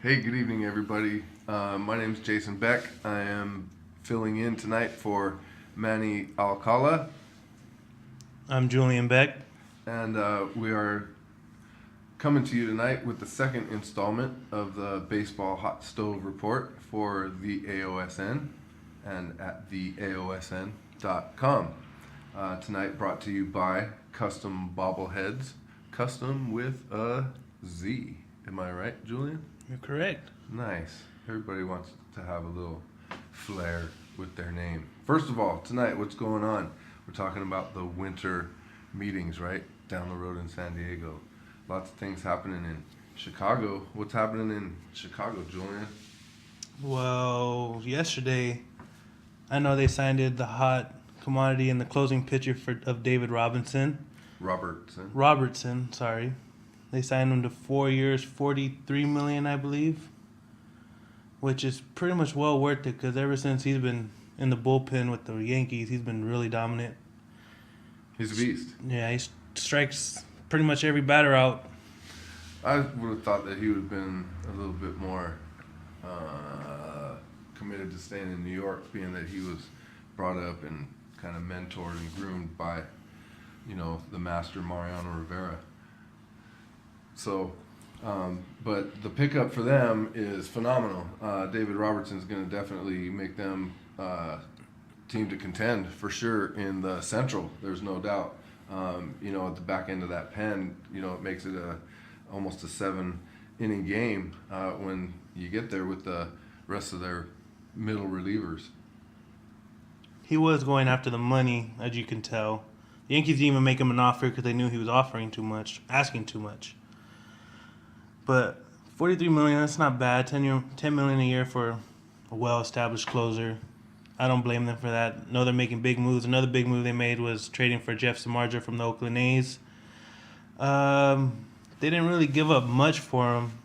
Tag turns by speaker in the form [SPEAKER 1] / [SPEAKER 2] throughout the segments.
[SPEAKER 1] Hey, good evening, everybody. My name is Jason Beck. I am filling in tonight for Manny Alcala,
[SPEAKER 2] I'm Julian Beck.
[SPEAKER 1] and we are coming to you tonight with the second installment of the Baseball Hot Stove Report for the AOSN and at theaosn.com. Tonight brought to you by Custom Bobbleheads, custom with a Z. Am I right, Julian?
[SPEAKER 2] You're correct.
[SPEAKER 1] Nice. Everybody wants to have a little flair with their name. First of all, tonight, what's going on? We're talking about the winter meetings, right? Down the road in San Diego. Lots of things happening in Chicago. What's happening in Chicago, Julian?
[SPEAKER 2] Well, yesterday, I know they signed the hot commodity and the closing pitcher of David Robertson, sorry. They signed him to 4 years, $43 million, I believe, which is pretty much well worth it because ever since he's been in the bullpen with the Yankees, he's been really dominant.
[SPEAKER 1] He's a beast.
[SPEAKER 2] Yeah, he strikes pretty much every batter out.
[SPEAKER 1] I would have thought that he would have been a little bit more committed to staying in New York, being that he was brought up and kind of mentored and groomed by, the master Mariano Rivera. So, but the pickup for them is phenomenal. David Robertson's going to definitely make them team to contend for sure in the Central. There's no doubt. At the back end of that pen, it makes it almost a 7-inning game when you get there with the rest of their middle relievers.
[SPEAKER 2] He was going after the money, as you can tell. The Yankees didn't even make him an offer because they knew he was asking too much. But $43 million, that's not bad. $10 million a year for a well-established closer. I don't blame them for that. No, they're making big moves. Another big move they made was trading for Jeff Samardzija from the Oakland A's. They didn't really give up much for him,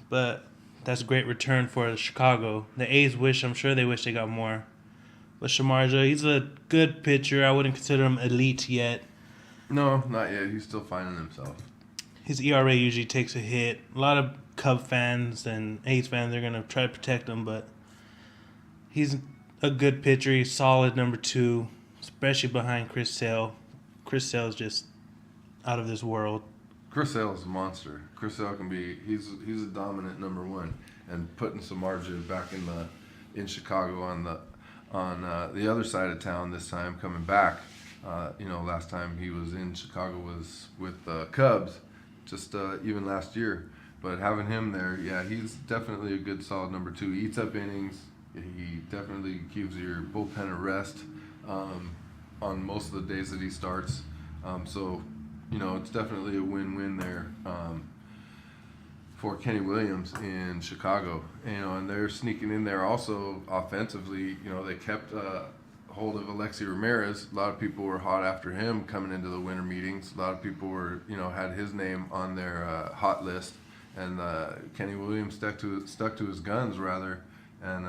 [SPEAKER 2] but that's a great return for Chicago. The A's I'm sure they wish they got more. But Samardzija, he's a good pitcher. I wouldn't consider him elite yet.
[SPEAKER 1] No, not yet. He's still finding himself.
[SPEAKER 2] His ERA usually takes a hit. A lot of Cub fans and A's fans are going to try to protect him, but he's a good pitcher. He's solid number 2, especially behind Chris Sale. Chris Sale's just out of this world.
[SPEAKER 1] Chris Sale is a monster. Chris Sale he's a dominant number 1, and putting Samardzija back in Chicago on the other side of town this time, coming back. Last time he was in Chicago was with the Cubs. Just even last year. But having him there, yeah, he's definitely a good solid number 2. He eats up innings. He definitely gives your bullpen a rest on most of the days that he starts. It's definitely a win-win there for Kenny Williams in Chicago. And they're sneaking in there also offensively. They kept hold of Alexi Ramirez. A lot of people were hot after him coming into the winter meetings. A lot of people were, had his name on their hot list, and Kenny Williams stuck to his guns rather, and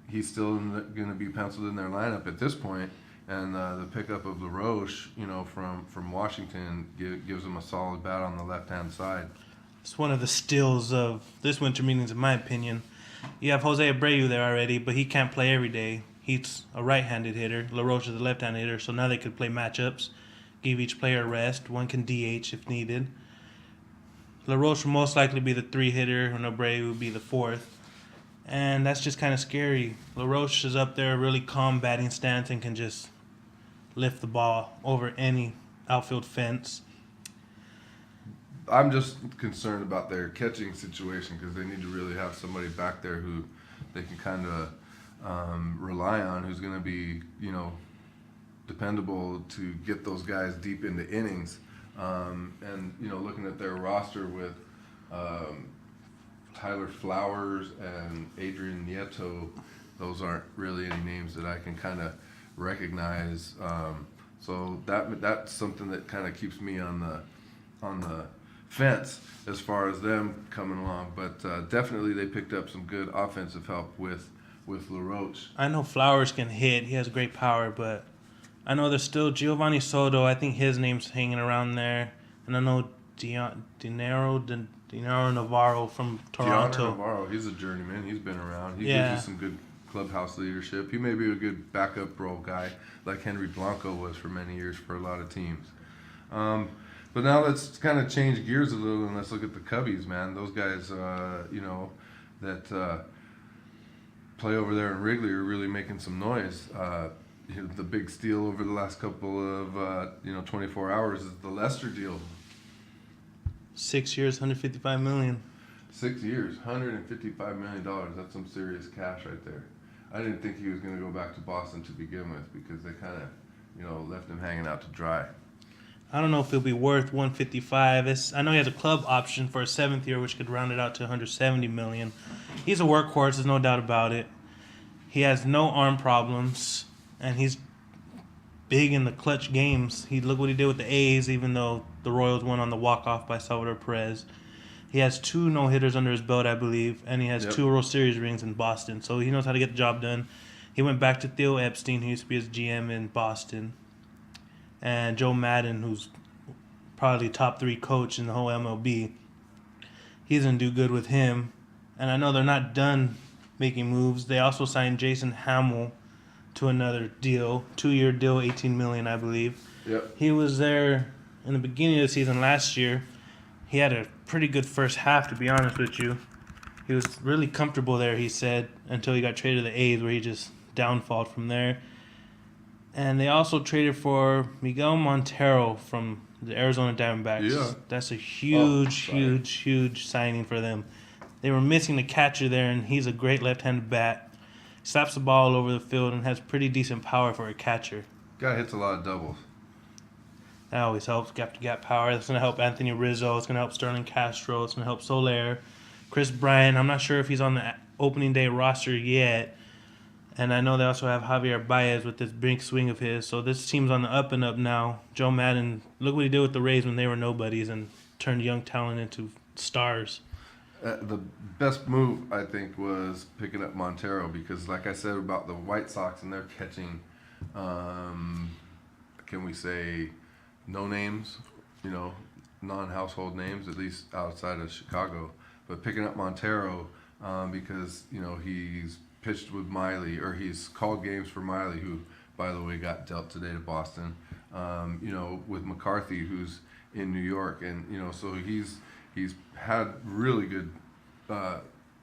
[SPEAKER 1] he's still going to be penciled in their lineup at this point. And the pickup of LaRoche, from Washington, gives him a solid bat on the left-hand side.
[SPEAKER 2] It's one of the steals of this winter meetings, in my opinion. You have Jose Abreu there already, but he can't play every day. He's a right-handed hitter. LaRoche is a left-handed hitter, so now they could play matchups, give each player a rest. One can DH if needed. LaRoche will most likely be the 3 hitter, and Abreu will be the 4th. And that's just kind of scary. LaRoche is up there, really calm batting stance, and can just lift the ball over any outfield fence.
[SPEAKER 1] I'm just concerned about their catching situation because they need to really have somebody back there who they can kind of rely on, who's going to be, dependable to get those guys deep into innings. Looking at their roster with Tyler Flowers and Adrian Nieto, those aren't really any names that I can kind of recognize. So that's something that kind of keeps me on the fence as far as them coming along. But definitely they picked up some good offensive help with LaRoche.
[SPEAKER 2] I know Flowers can hit. He has great power, but I know there's still Giovanni Soto. I think his name's hanging around there. And I know Dinero Navarro from Toronto.
[SPEAKER 1] Navarro, he's a journeyman. He's been around. He
[SPEAKER 2] Yeah.
[SPEAKER 1] gives you some good clubhouse leadership. He may be a good backup role guy, like Henry Blanco was for many years for a lot of teams. But now let's kind of change gears a little and let's look at the Cubbies, man. Those guys, that play over there in Wrigley are really making some noise. The big steal over the last couple of 24 hours is the Lester deal.
[SPEAKER 2] 6 years, $155 million.
[SPEAKER 1] 6 years, $155 million. That's some serious cash right there. I didn't think he was going to go back to Boston to begin with because they kind of, left him hanging out to dry.
[SPEAKER 2] I don't know if it'll be worth 155. I know he has a club option for a 7th year, which could round it out to 170 million. He's a workhorse, there's no doubt about it. He has no arm problems, and he's big in the clutch games. Look what he did with the A's, even though the Royals won on the walk-off by Salvador Perez. He has 2 no-hitters under his belt, I believe, and he has 2 World Series rings in Boston. So he knows how to get the job done. He went back to Theo Epstein, who used to be his GM in Boston, and Joe Madden, who's probably top 3 coach in the whole MLB. He's going to do good with him. And I know they're not done making moves. They also signed Jason Hamill to another deal, 2-year deal, $18 million, I believe.
[SPEAKER 1] Yep.
[SPEAKER 2] He was there in the beginning of the season last year. He had a pretty good first half, to be honest with you. He was really comfortable there, he said, until he got traded to the A's, where he just downfalled from there. And they also traded for Miguel Montero from the Arizona Diamondbacks.
[SPEAKER 1] Yeah.
[SPEAKER 2] That's a huge signing for them. They were missing the catcher there, and he's a great left-handed bat. Slaps the ball all over the field and has pretty decent power for a catcher.
[SPEAKER 1] Guy hits a lot of doubles.
[SPEAKER 2] That always helps, gap-to-gap power. That's going to help Anthony Rizzo. It's going to help Sterling Castro. It's going to help Soler. Chris Bryant, I'm not sure if he's on the opening day roster yet. And I know they also have Javier Baez with this big swing of his. So this team's on the up and up now. Joe Madden, look what he did with the Rays when they were nobodies and turned young talent into stars.
[SPEAKER 1] The best move, I think, was picking up Montero because, like I said about the White Sox and their catching, can we say no names, non-household names, at least outside of Chicago. But picking up Montero because, he's pitched with Miley, or he's called games for Miley, who, by the way, got dealt today to Boston, with McCarthy, who's in New York. And, so he's had really good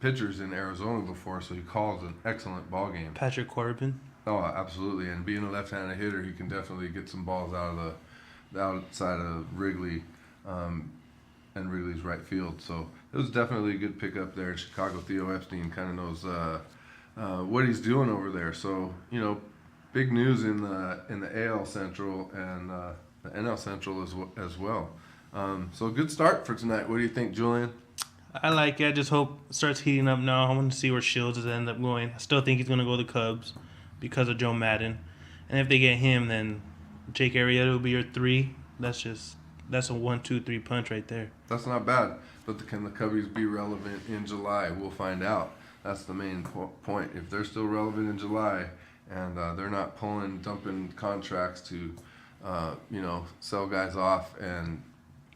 [SPEAKER 1] pitchers in Arizona before, so he calls an excellent ball game.
[SPEAKER 2] Patrick Corbin.
[SPEAKER 1] Oh, absolutely. And being a left-handed hitter, he can definitely get some balls out of the outside of Wrigley and Wrigley's right field. So it was definitely a good pickup there in Chicago. Theo Epstein kind of knows what he's doing over there. So, big news in the AL Central and the NL Central as well. So a good start for tonight. What do you think, Julian?
[SPEAKER 2] I like it. I just hope it starts heating up now. I want to see where Shields is end up going. I still think he's going to go to the Cubs because of Joe Madden. And if they get him, then Jake Arrieta will be your 3. That's a 1-2-3 punch right there.
[SPEAKER 1] That's not bad. But can the Cubbies be relevant in July? We'll find out. That's the main point. If they're still relevant in July and they're not dumping contracts to, sell guys off and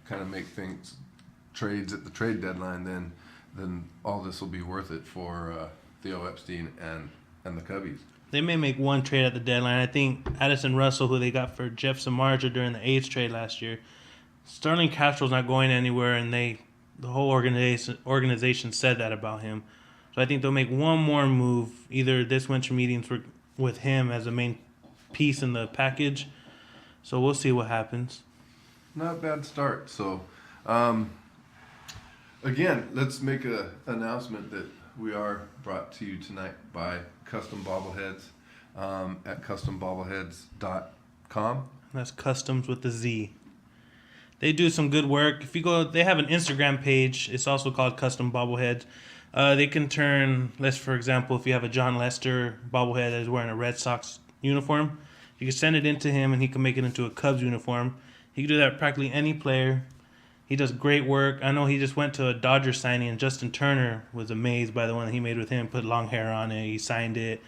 [SPEAKER 1] kind of make trades at the trade deadline, then all this will be worth it for Theo Epstein and the Cubbies.
[SPEAKER 2] They may make one trade at the deadline. I think Addison Russell, who they got for Jeff Samardzija during the A's trade last year, Sterling Castro's not going anywhere, and the whole organization said that about him. So I think they'll make one more move, either this winter meetings with him as a main piece in the package. So we'll see what happens.
[SPEAKER 1] Not a bad start. So, again, let's make an announcement that we are brought to you tonight by Custom Bobbleheads at custombobbleheads.com.
[SPEAKER 2] That's Customs with the Z. They do some good work. If you go, they have an Instagram page. It's also called Custom Bobbleheads. They can turn, for example, if you have a John Lester bobblehead that is wearing a Red Sox uniform, you can send it into him and he can make it into a Cubs uniform. He can do that with practically any player. He does great work. I know he just went to a Dodger signing, and Justin Turner was amazed by the one that he made with him. Put long hair on it. He signed it.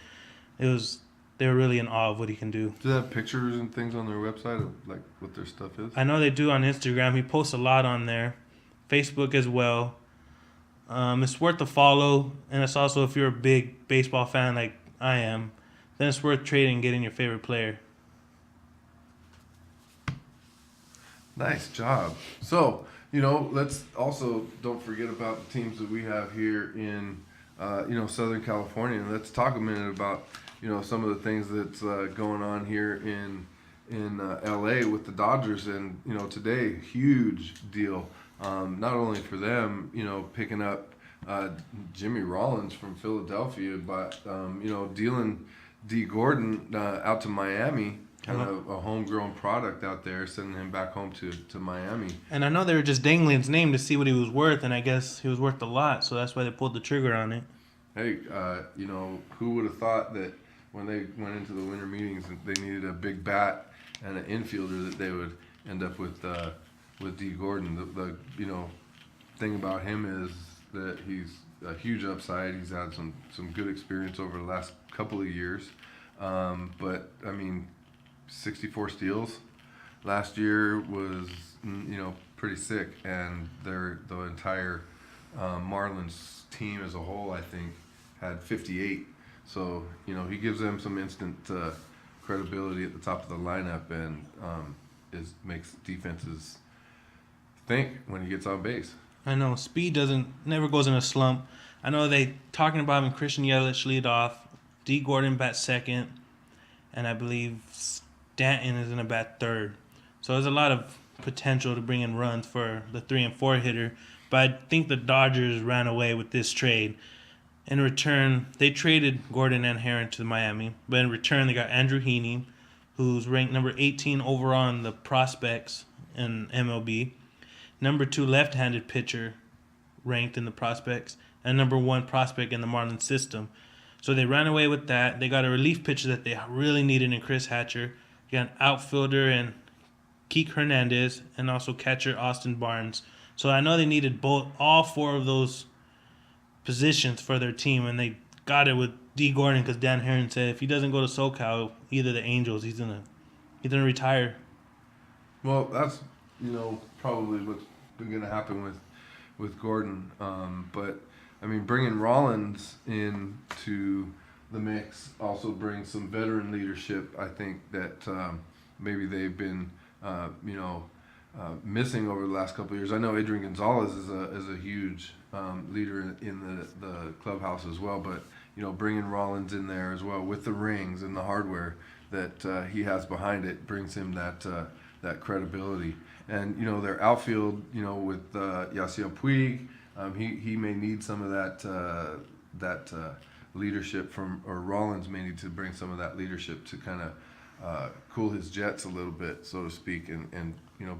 [SPEAKER 2] They were really in awe of what he can do.
[SPEAKER 1] Do they have pictures and things on their website of like what their stuff is?
[SPEAKER 2] I know they do on Instagram. He posts a lot on there. Facebook as well. It's worth a follow, and it's also, if you're a big baseball fan like I am, then it's worth trading and getting your favorite player.
[SPEAKER 1] Nice job. So, let's also don't forget about the teams that we have here in, Southern California. And let's talk a minute about, some of the things that's going on here in LA with the Dodgers. And, today, huge deal. Not only for them, picking up Jimmy Rollins from Philadelphia, but, dealing D. Gordon out to Miami. Kind of a homegrown product out there, sending him back home to Miami.
[SPEAKER 2] And I know they were just dangling his name to see what he was worth, and I guess he was worth a lot, so that's why they pulled the trigger on it.
[SPEAKER 1] Hey, who would have thought that when they went into the winter meetings, they needed a big bat and an infielder, that they would end up with D. Gordon. The thing about him is that he's a huge upside. He's had some good experience over the last couple of years, but I mean, 64 steals last year was pretty sick, and the entire Marlins team as a whole, I think, had 58. So he gives them some instant credibility at the top of the lineup, and makes defenses think when he gets on base.
[SPEAKER 2] I know speed never goes in a slump. I know they talking about him. Christian Yelich lead off, D. Gordon bat second, and I believe Stanton is in a bat third. So there's a lot of potential to bring in runs for the 3 and 4 hitter. But I think the Dodgers ran away with this trade. In return, they traded Gordon and Herron to Miami. But in return, they got Andrew Heaney, who's ranked number 18 overall in the prospects in MLB. Number 2 left-handed pitcher ranked in the prospects. And number 1 prospect in the Marlins system. So they ran away with that. They got a relief pitcher that they really needed in Chris Hatcher. You got an outfielder and Keek Hernandez, and also catcher Austin Barnes. So I know they needed all 4 of those positions for their team, and they got it with D. Gordon, because Dan Herron said if he doesn't go to SoCal, either the Angels, he's gonna retire.
[SPEAKER 1] Well, that's probably what's going to happen with Gordon. But I mean, bringing Rollins into the mix also brings some veteran leadership. I think that maybe they've been, missing over the last couple of years. I know Adrian Gonzalez is a huge leader in the clubhouse as well. But bringing Rollins in there as well with the rings and the hardware that he has behind it brings him that credibility. And their outfield, with Yasiel Puig, he may need some of that leadership or Rollins may need to bring some of that leadership to kind of cool his jets a little bit, so to speak, and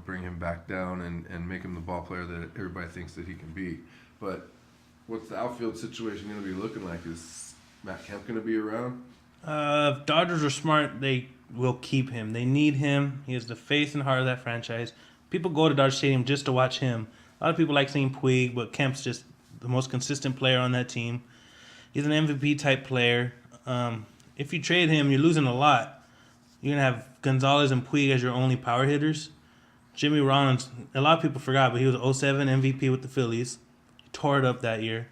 [SPEAKER 1] bring him back down and make him the ball player that everybody thinks that he can be. But what's the outfield situation going to be looking like? Is Matt Kemp going to be around?
[SPEAKER 2] If Dodgers are smart, they will keep him. They need him. He is the face and heart of that franchise. People go to Dodger Stadium just to watch him. A lot of people like seeing Puig, but Kemp's just the most consistent player on that team. He's an MVP type player. If you trade him, you're losing a lot. You're going to have Gonzalez and Puig as your only power hitters. Jimmy Rollins, a lot of people forgot, but he was 07 MVP with the Phillies. He tore it up that year.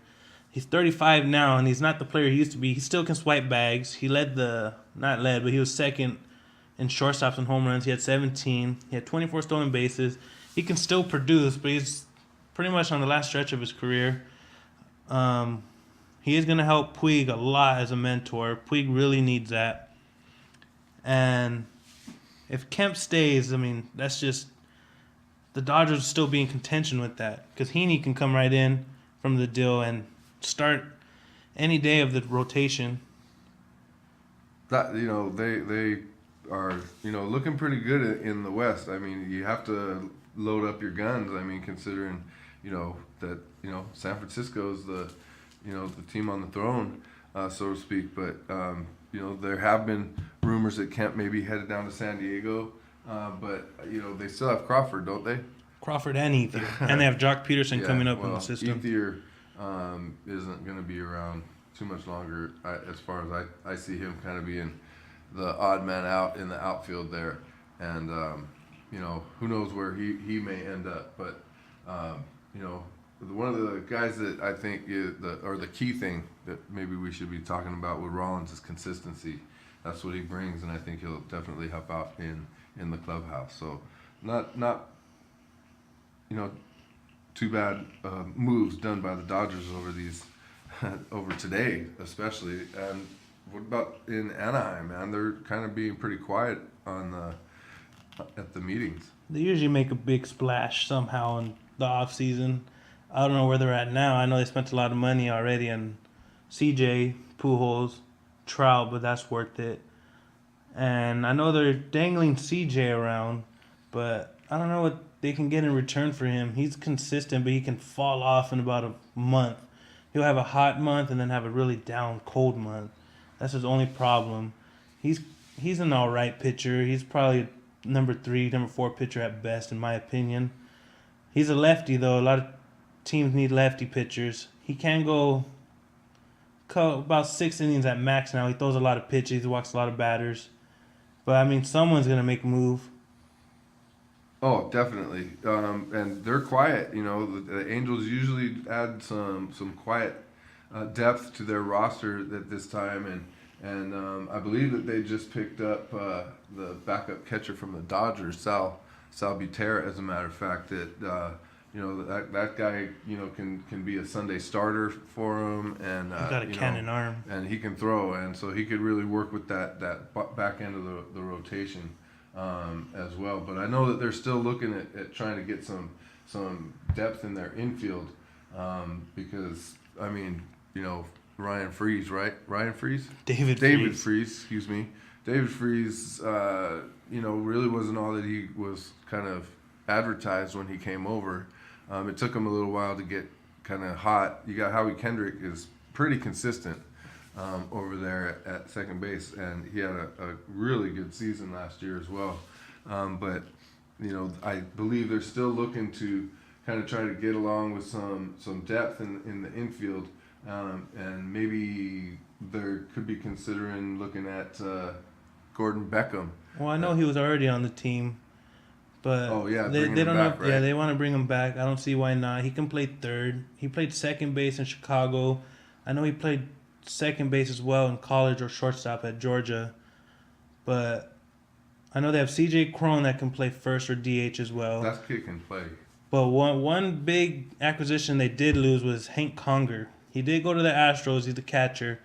[SPEAKER 2] He's 35 now, and he's not the player he used to be. He still can swipe bags. He but he was second in shortstops and home runs. He had 17. He had 24 stolen bases. He can still produce, but he's pretty much on the last stretch of his career. He is going to help Puig a lot as a mentor. Puig really needs that. And if Kemp stays, I mean, that's just the Dodgers will still be in contention with that, because Heaney can come right in from the deal and start any day of the rotation.
[SPEAKER 1] That they are looking pretty good in the West. I mean, you have to load up your guns. I mean, considering that San Francisco's the team on the throne, so to speak. But there have been rumors that Kemp may be headed down to San Diego. But they still have Crawford, don't they?
[SPEAKER 2] Crawford and Ethier, and they have Jock Peterson coming up in the system.
[SPEAKER 1] Ethier isn't going to be around too much longer, as far as I see him kind of being the odd man out in the outfield there. And who knows where he may end up. But one of the guys that I think is the key thing that maybe we should be talking about with Rollins is consistency. That's what he brings, and I think he'll definitely help out in the clubhouse. So, not too bad moves done by the Dodgers over today, especially. And what about in Anaheim, man? They're kind of being pretty quiet at the meetings.
[SPEAKER 2] They usually make a big splash somehow in the off season. I don't know where they're at now. I know they spent a lot of money already on CJ, Pujols, Trout, but that's worth it. And I know they're dangling CJ around, but I don't know what they can get in return for him. He's consistent, but he can fall off in about a month. He'll have a hot month and then have a really down cold month. That's his only problem. He's an all right pitcher. He's probably number 3, number 4 pitcher at best, in my opinion. He's a lefty, though. A lot of teams need lefty pitchers. He can go about 6 innings at max now. He throws a lot of pitches. He walks a lot of batters. But, I mean, someone's going to make a move.
[SPEAKER 1] Oh, definitely. And they're quiet. The Angels usually add some quiet depth to their roster at this time, and I believe that they just picked up the backup catcher from the Dodgers, Sal Butera, as a matter of fact. That guy can be a Sunday starter for him, and
[SPEAKER 2] He's got a cannon arm,
[SPEAKER 1] and he can throw, and so he could really work with that back end of the rotation as well. But I know that they're still looking at trying to get some depth in their infield, because I mean, Ryan Freese, right? Ryan Freese?
[SPEAKER 2] David
[SPEAKER 1] Freese, excuse me. David Freese, really wasn't all that he was kind of advertised when he came over. It took him a little while to get kind of hot. You got Howie Kendrick is pretty consistent over there at second base, and he had a really good season last year as well. But I believe they're still looking to kind of try to get along with some depth in the infield, and maybe there could be considering looking at Gordon Beckham.
[SPEAKER 2] Well, I know he was already on the team, but they don't
[SPEAKER 1] back,
[SPEAKER 2] know.
[SPEAKER 1] right?
[SPEAKER 2] Yeah, they want to bring him back. I don't see why not. He can play third. He played second base in Chicago. I know he played second base as well in college or shortstop at Georgia, but I know they have C.J. Cron that can play first or DH as well.
[SPEAKER 1] That kid can play.
[SPEAKER 2] But one big acquisition they did lose was Hank Conger. He did go to the Astros. He's the catcher.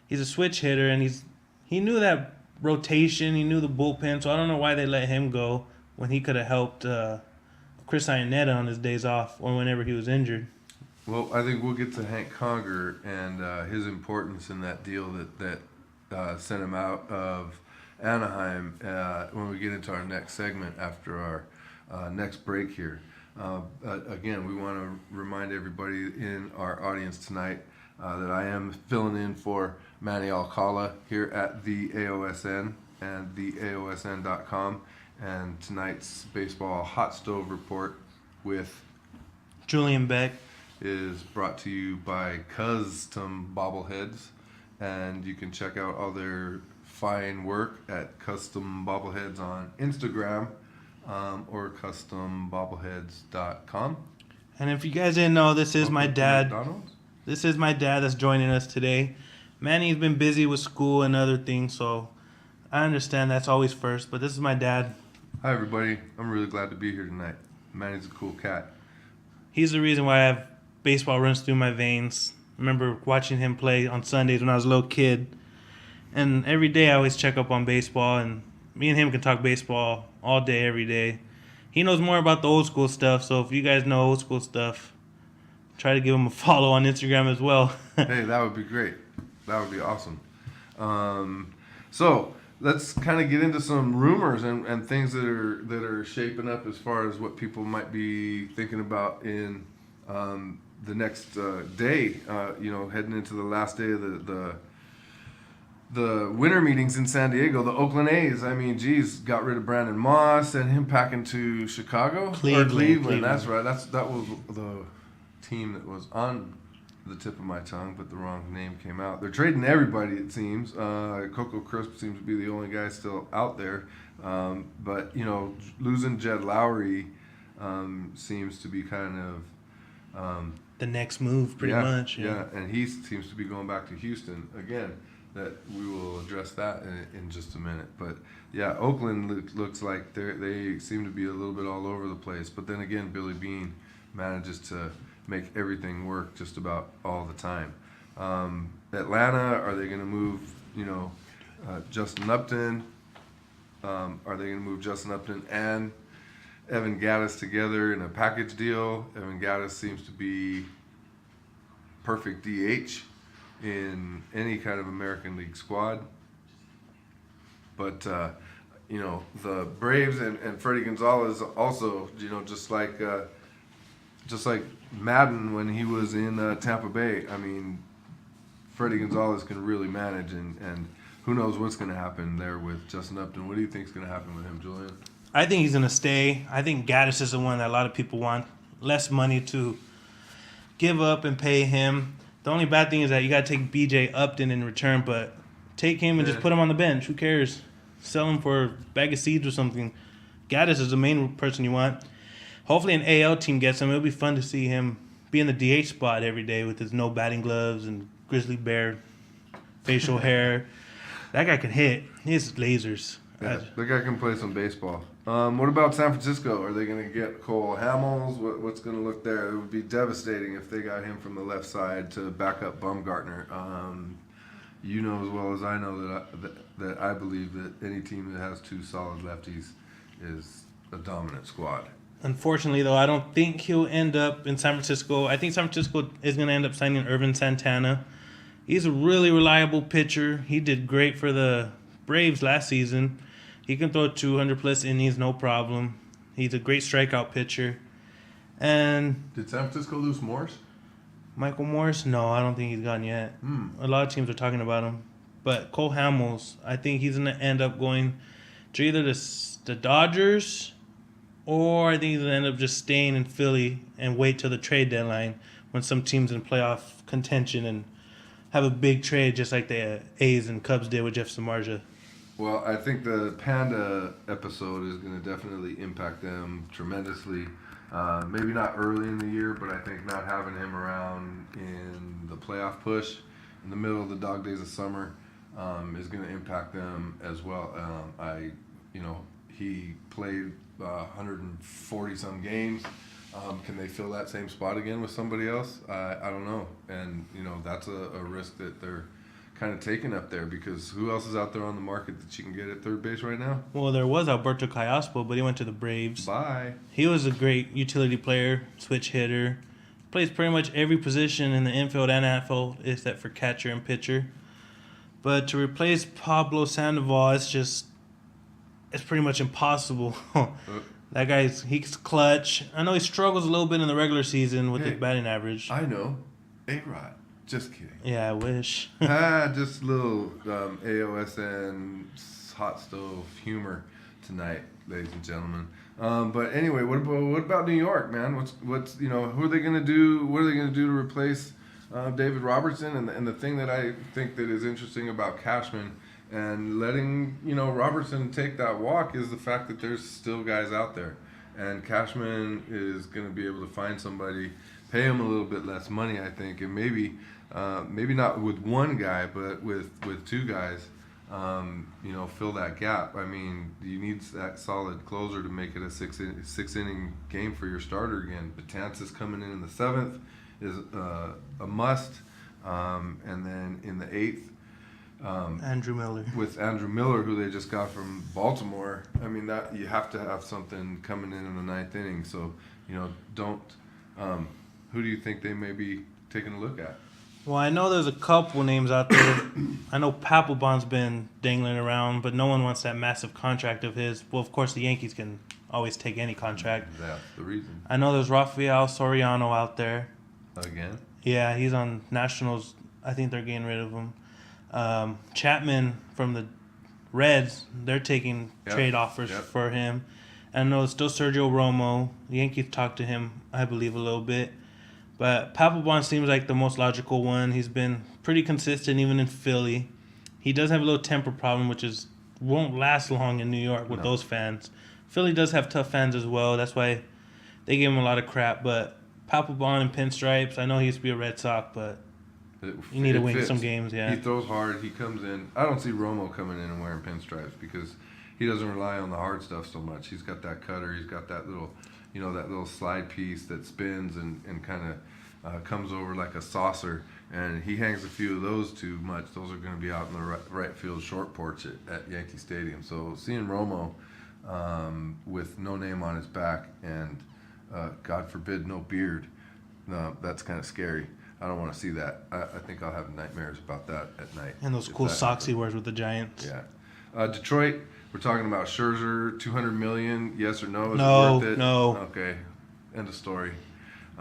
[SPEAKER 2] He's a switch hitter, and he knew that rotation. He knew the bullpen, so I don't know why they let him go when he could have helped Chris Iannetta on his days off or whenever he was injured.
[SPEAKER 1] Well, I think we'll get to Hank Conger and his importance in that deal that sent him out of Anaheim when we get into our next segment after our next break here. Again, we want to remind everybody in our audience tonight that I am filling in for Manny Alcala here at the AOSN and the AOSN.com, and tonight's baseball hot stove report with
[SPEAKER 2] Julian Beck
[SPEAKER 1] is brought to you by Custom Bobbleheads, and you can check out all their fine work at Custom Bobbleheads on Instagram or custombobbleheads.com.
[SPEAKER 2] And if you guys didn't know, this is my dad.
[SPEAKER 1] McDonald's?
[SPEAKER 2] This is my dad that's joining us today. Manny's been busy with school and other things, so I understand that's always first, but this is my dad.
[SPEAKER 1] Hi, everybody. I'm really glad to be here tonight. Manny's a cool cat.
[SPEAKER 2] He's the reason why I have baseball runs through my veins. I remember watching him play on Sundays when I was a little kid. And every day I always check up on baseball, and me and him can talk baseball all day, every day. He knows more about the old school stuff, so if you guys know old school stuff, try to give him a follow on Instagram as well.
[SPEAKER 1] Hey, that would be great. That would be awesome. So let's kind of get into some rumors and things that are shaping up as far as what people might be thinking about in the next day. Heading into the last day of the winter meetings in San Diego. The Oakland A's, I mean, got rid of Brandon Moss and him packing to Chicago? Cleveland. That's right. That was the team that was on the tip of my tongue, but the wrong name came out. They're trading everybody, it seems. Coco Crisp seems to be the only guy still out there. But, losing Jed Lowry seems to be kind of
[SPEAKER 2] The next move, pretty much.
[SPEAKER 1] Yeah, and he seems to be going back to Houston again. That we will address that in just a minute. But yeah, Oakland looks like they seem to be a little bit all over the place. But then again, Billy Beane manages to make everything work just about all the time. Atlanta, are they going to move? Justin Upton. Are they going to move Justin Upton and Evan Gattis together in a package deal? Evan Gattis seems to be perfect DH in any kind of American League squad. But, the Braves and Freddie Gonzalez also, just like Madden when he was in Tampa Bay. I mean, Freddie Gonzalez can really manage, and who knows what's going to happen there with Justin Upton. What do you think is going to happen with him, Julian?
[SPEAKER 2] I think he's going to stay. I think Gaddis is the one that a lot of people want. Less money to give up and pay him. The only bad thing is that you got to take B.J. Upton in return, but take him and just put him on the bench. Who cares? Sell him for a bag of seeds or something. Gaddis is the main person you want. Hopefully an AL team gets him. It'll be fun to see him be in the DH spot every day with his no batting gloves and grizzly bear facial hair. That guy can hit. He has lasers.
[SPEAKER 1] Yeah, that guy can play some baseball. What about San Francisco? Are they going to get Cole Hamels? What's going to look there? It would be devastating if they got him from the left side to back up Bumgarner. You know as well as I know that I believe that any team that has two solid lefties is a dominant squad.
[SPEAKER 2] Unfortunately, though, I don't think he'll end up in San Francisco. I think San Francisco is going to end up signing Irvin Santana. He's a really reliable pitcher. He did great for the Braves last season. He can throw 200-plus innings, no problem. He's a great strikeout pitcher. And
[SPEAKER 1] did San Francisco lose Morse?
[SPEAKER 2] Michael Morse? No, I don't think he's gone yet. A lot of teams are talking about him. But Cole Hamels, I think he's going to end up going to either the Dodgers, or I think he's going to end up just staying in Philly and wait till the trade deadline when some team's in playoff contention and have a big trade just like the A's and Cubs did with Jeff Samardzija.
[SPEAKER 1] Well, I think the Panda episode is going to definitely impact them tremendously. Maybe not early in the year, but I think not having him around in the playoff push in the middle of the dog days of summer is going to impact them as well. He played 140 some games. Can they fill that same spot again with somebody else? I don't know. And, that's a risk that they're kind of taking up there, because who else is out there on the market that you can get at third base right now?
[SPEAKER 2] Well, there was Alberto Callaspo, but he went to the Braves.
[SPEAKER 1] Bye.
[SPEAKER 2] He was a great utility player, switch hitter. Plays pretty much every position in the infield and outfield except for catcher and pitcher. But to replace Pablo Sandoval, it's pretty much impossible. That he's clutch. I know he struggles a little bit in the regular season with his batting average.
[SPEAKER 1] I know. A-Rod. Just kidding.
[SPEAKER 2] Yeah, I wish.
[SPEAKER 1] Just a little AOSN hot stove humor tonight, ladies and gentlemen. But anyway, what about New York, man? What's who are they gonna do? What are they gonna do to replace David Robertson? And the thing that I think that is interesting about Cashman and letting Robertson take that walk is the fact that there's still guys out there, and Cashman is going to be able to find somebody, pay him a little bit less money, I think, and maybe not with one guy, but with two guys, fill that gap. I mean, you need that solid closer to make it a six inning game for your starter again. Betances coming in the seventh is a must, and then in the eighth.
[SPEAKER 2] Andrew Miller.
[SPEAKER 1] With Andrew Miller, who they just got from Baltimore. I mean, that you have to have something coming in the ninth inning. So, don't. Who do you think they may be taking a look at?
[SPEAKER 2] Well, I know there's a couple names out there. I know Papelbon's been dangling around, but no one wants that massive contract of his. Well, of course, the Yankees can always take any contract.
[SPEAKER 1] That's the reason.
[SPEAKER 2] I know there's Rafael Soriano out there.
[SPEAKER 1] Again?
[SPEAKER 2] Yeah, he's on Nationals. I think they're getting rid of him. Chapman from the Reds, they're taking trade offers for him. And I know it's still Sergio Romo. The Yankees talked to him, I believe, a little bit. But Papelbon seems like the most logical one. He's been pretty consistent even in Philly. He does have a little temper problem, which won't last long in New York with those fans. Philly does have tough fans as well. That's why they give him a lot of crap. But Papelbon and pinstripes. I know he used to be a Red Sox, but you need to win
[SPEAKER 1] fits.
[SPEAKER 2] some games, yeah.
[SPEAKER 1] He throws hard. He comes in. I don't see Romo coming in and wearing pinstripes because he doesn't rely on the hard stuff so much. He's got that cutter. He's got that little, that little slide piece that spins and kind of comes over like a saucer. And he hangs a few of those too much. Those are going to be out in the right field short porch at Yankee Stadium. So seeing Romo with no name on his back and, God forbid, no beard, that's kind of scary. I don't want to see that. I think I'll have nightmares about that at night.
[SPEAKER 2] And those cool socks he wears with the Giants.
[SPEAKER 1] Yeah. Detroit, we're talking about Scherzer, $200 million. Yes or no? Is it worth it?
[SPEAKER 2] No.
[SPEAKER 1] Okay. End of story.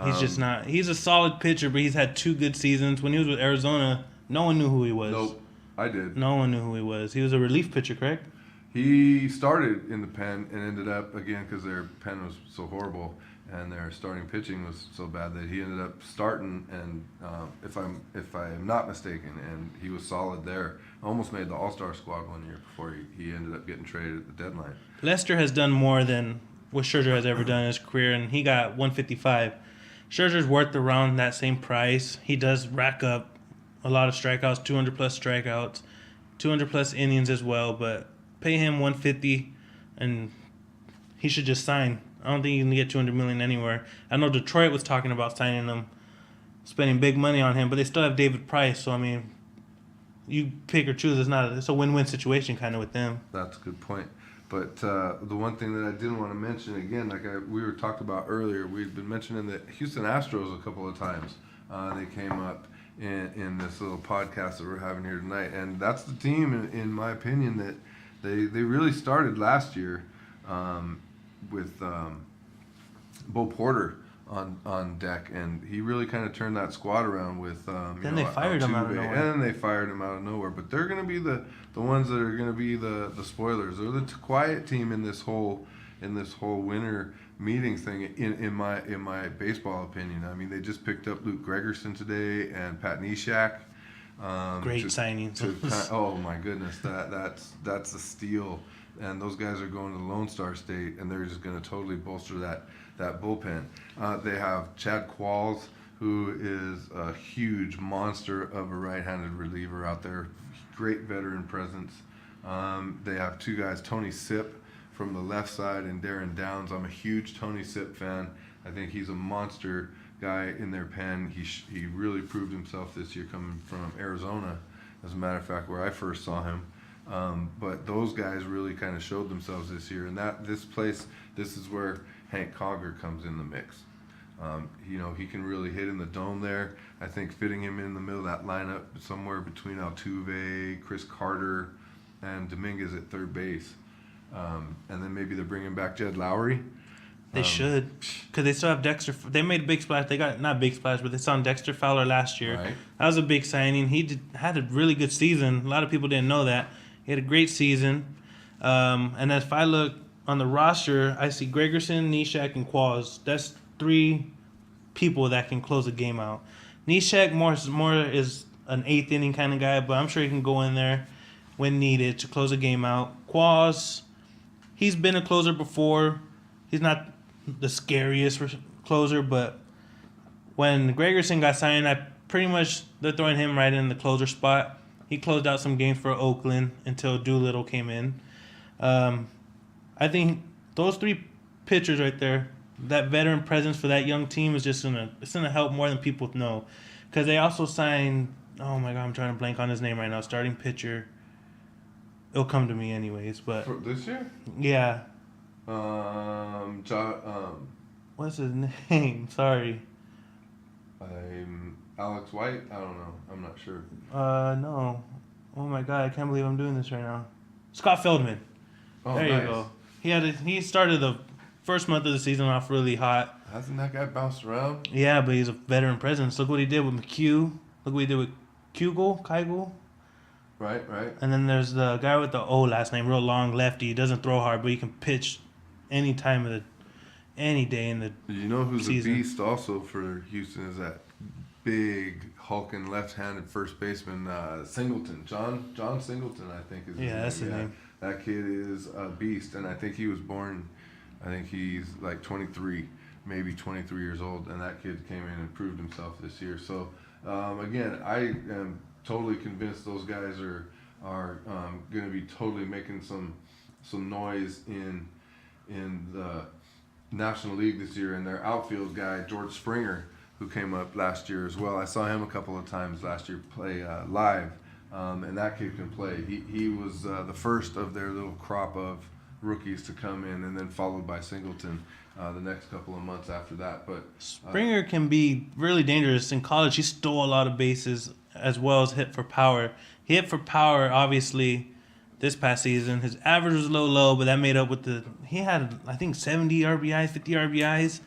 [SPEAKER 2] He's just not. He's a solid pitcher, but he's had 2 good seasons. When he was with Arizona, no one knew who he was.
[SPEAKER 1] Nope. I did.
[SPEAKER 2] No one knew who he was. He was a relief pitcher, correct?
[SPEAKER 1] He started in the pen and ended up, again, because their pen was so horrible and their starting pitching was so bad that he ended up starting, and if I'm not mistaken, and he was solid there. Almost made the All-Star squad one year before he ended up getting traded at the deadline.
[SPEAKER 2] Lester has done more than what Scherzer has ever done in his career, and he got 155. Scherzer's worth around that same price. He does rack up a lot of strikeouts, 200-plus strikeouts, 200-plus innings as well, but pay him 150 and he should just sign. I don't think you can get $200 million anywhere. I know Detroit was talking about signing him, spending big money on him, but they still have David Price. So I mean, you pick or choose. It's a win-win situation kind of with them.
[SPEAKER 1] That's a good point. But the one thing that I didn't want to mention again, we were talked about earlier, we've been mentioning the Houston Astros a couple of times. They came up in this little podcast that we're having here tonight, and that's the team, in my opinion, that they really started last year. With Bo Porter on deck, and he really kind of turned that squad around with
[SPEAKER 2] then they fired him out of nowhere.
[SPEAKER 1] And they fired him out of nowhere. But they're going to be the ones that are going to be the spoilers. They're the quiet team in this whole winter meeting thing. In my baseball opinion, I mean, they just picked up Luke Gregerson today and Pat Neshek.
[SPEAKER 2] Great signings.
[SPEAKER 1] Oh my goodness, that's a steal. And those guys are going to the Lone Star State, and they're just going to totally bolster that bullpen. They have Chad Qualls, who is a huge monster of a right-handed reliever out there. Great veteran presence. They have 2 guys, Tony Sipp from the left side and Darren Downs. I'm a huge Tony Sipp fan. I think he's a monster guy in their pen. He really proved himself this year coming from Arizona, as a matter of fact, where I first saw him. But those guys really kind of showed themselves this year, and this is where Hank Cogger comes in the mix. He can really hit in the dome there. I think fitting him in the middle of that lineup somewhere between Altuve, Chris Carter, and Dominguez at third base. And then maybe they're bringing back Jed Lowry.
[SPEAKER 2] They should, because they still have Dexter. They made a big splash. They got, not big splash, but they signed Dexter Fowler last year.
[SPEAKER 1] Right.
[SPEAKER 2] That was a big signing. He had a really good season. A lot of people didn't know that. He had a great season. And if I look on the roster, I see Gregerson, Neshek, and Qualls. That's 3 people that can close a game out. Neshek more is an 8th inning kind of guy, but I'm sure he can go in there when needed to close a game out. Qualls, he's been a closer before. He's not the scariest closer, but when Gregerson got signed, they're throwing him right in the closer spot. He closed out some games for Oakland until Doolittle came in. I think those 3 pitchers right there, that veteran presence for that young team is just gonna help more than people know, because they also signed. Oh my God, I'm trying to blank on his name right now. Starting pitcher. It'll come to me anyways, but
[SPEAKER 1] For this year?
[SPEAKER 2] Yeah.
[SPEAKER 1] What's
[SPEAKER 2] his name? Sorry.
[SPEAKER 1] Alex White? I don't know. I'm not sure.
[SPEAKER 2] No. Oh my God, I can't believe I'm doing this right now. Scott Feldman.
[SPEAKER 1] Oh,
[SPEAKER 2] there
[SPEAKER 1] nice.
[SPEAKER 2] you go. He started the first month of the season off really hot.
[SPEAKER 1] Hasn't that guy bounced around?
[SPEAKER 2] Yeah, but he's a veteran presence. Look what he did with McHugh. Look what he did with Keuchel.
[SPEAKER 1] Right.
[SPEAKER 2] And then there's the guy with the O last name, real long lefty. He doesn't throw hard, but he can pitch any day in the
[SPEAKER 1] You know who's
[SPEAKER 2] season.
[SPEAKER 1] a beast also for Houston is that big hulking left-handed first baseman Singleton. John Singleton, I think is his name.
[SPEAKER 2] That's his name.
[SPEAKER 1] That kid is a beast, and I think he was born. I think he's like 23. maybe 23 years old, and that kid came in and proved himself this year. So again, I am totally convinced those guys are going to be totally making some noise in the National League this year. And their outfield guy, George Springer, who came up last year as well. I saw him a couple of times last year play live, and that kid can play. He was the first of their little crop of rookies to come in, and then followed by Singleton the next couple of months after that. But
[SPEAKER 2] Springer can be really dangerous. In college, he stole a lot of bases as well as hit for power. He hit for power, obviously, this past season. His average was low, but that made up with he had, I think, 70 RBIs, 50 RBIs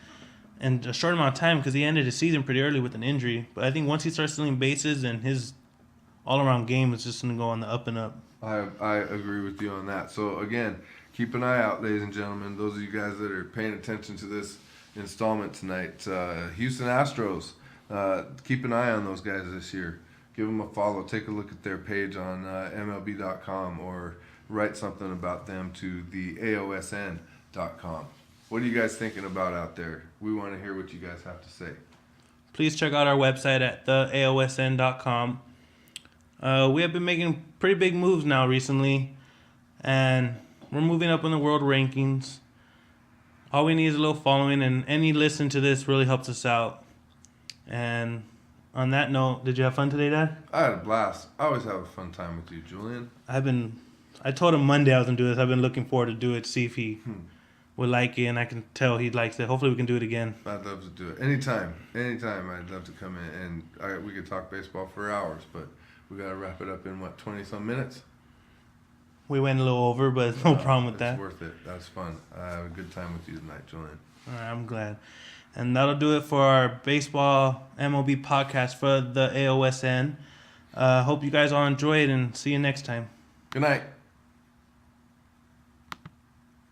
[SPEAKER 2] in a short amount of time because he ended his season pretty early with an injury. But I think once he starts stealing bases and his all-around game is just going to go on the up and up.
[SPEAKER 1] I agree with you on that. So, again, keep an eye out, ladies and gentlemen. Those of you guys that are paying attention to this installment tonight, Houston Astros, keep an eye on those guys this year. Give them a follow. Take a look at their page on MLB.com or write something about them to the AOSN.com. What are you guys thinking about out there? We want to hear what you guys have to say.
[SPEAKER 2] Please check out our website at theaosn.com. We have been making pretty big moves now recently, and we're moving up in the world rankings. All we need is a little following, and any listen to this really helps us out. And on that note, did you have fun today, Dad?
[SPEAKER 1] I had a blast. I always have a fun time with you, Julian.
[SPEAKER 2] I told him Monday I was going to do this. I've been looking forward to do it, see if he would like it, and I can tell he likes it. Hopefully we can do it again.
[SPEAKER 1] I'd love to do it. Anytime. I'd love to come in, and we could talk baseball for hours, but we got to wrap it up in, 20-some minutes?
[SPEAKER 2] We went a little over, but no problem with that.
[SPEAKER 1] It's worth it. That's fun. I have a good time with you tonight, Julian.
[SPEAKER 2] All right, I'm glad. And that'll do it for our baseball MLB podcast for the AOSN. Hope you guys all enjoy it, and see you next time.
[SPEAKER 1] Good night.